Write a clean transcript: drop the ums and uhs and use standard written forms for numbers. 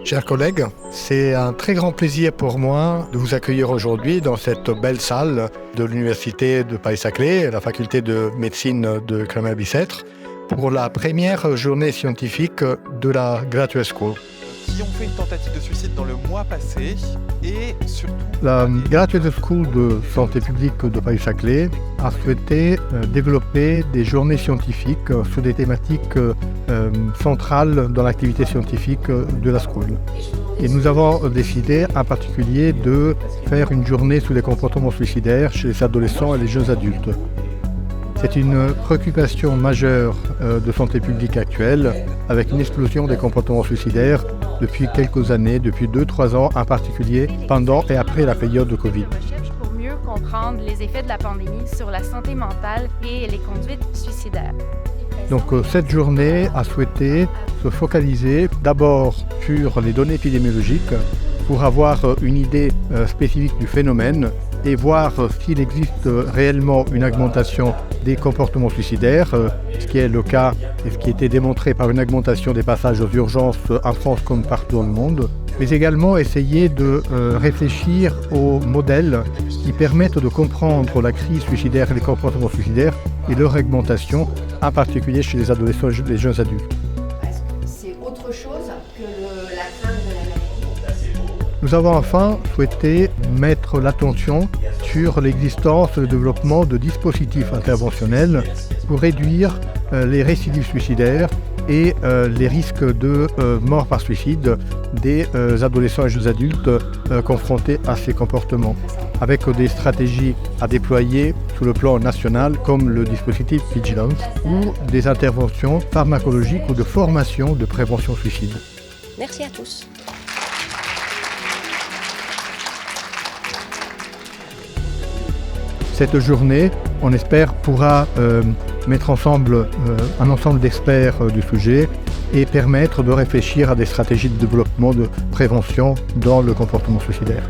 Chers collègues, c'est un très grand plaisir pour moi de vous accueillir aujourd'hui dans cette belle salle de l'Université de Paris-Saclay, la faculté de médecine de Clermont-Bicêtre, pour la première journée scientifique de la Graduate School. Qui ont fait une tentative de suicide dans le mois passé et surtout... La Graduate School de santé publique de Paris-Saclay a souhaité développer des journées scientifiques sur des thématiques centrales dans l'activité scientifique de la School. Et nous avons décidé en particulier de faire une journée sur les comportements suicidaires chez les adolescents et les jeunes adultes. C'est une préoccupation majeure de santé publique actuelle, avec une explosion des comportements suicidaires depuis quelques années, depuis 2-3 ans en particulier, pendant et après la période de Covid. Pour mieux comprendre les effets de la pandémie sur la santé mentale et les conduites suicidaires. Donc cette journée a souhaité se focaliser d'abord sur les données épidémiologiques pour avoir une idée spécifique du phénomène et voir s'il existe réellement une augmentation des comportements suicidaires, ce qui est le cas et ce qui a été démontré par une augmentation des passages aux urgences en France comme partout dans le monde, mais également essayer de réfléchir aux modèles qui permettent de comprendre la crise suicidaire et les comportements suicidaires et leur augmentation, en particulier chez les adolescents et les jeunes adultes. C'est autre chose que la crainte de la maladie. Nous avons enfin souhaité mettre l'attention sur l'existence et le développement de dispositifs interventionnels pour réduire les récidives suicidaires et les risques de mort par suicide des adolescents et jeunes adultes confrontés à ces comportements, avec des stratégies à déployer sur le plan national comme le dispositif Vigilance ou des interventions pharmacologiques ou de formation de prévention suicide. Merci à tous. Cette journée, on espère, pourra mettre ensemble un ensemble d'experts du sujet et permettre de réfléchir à des stratégies de développement de prévention dans le comportement suicidaire.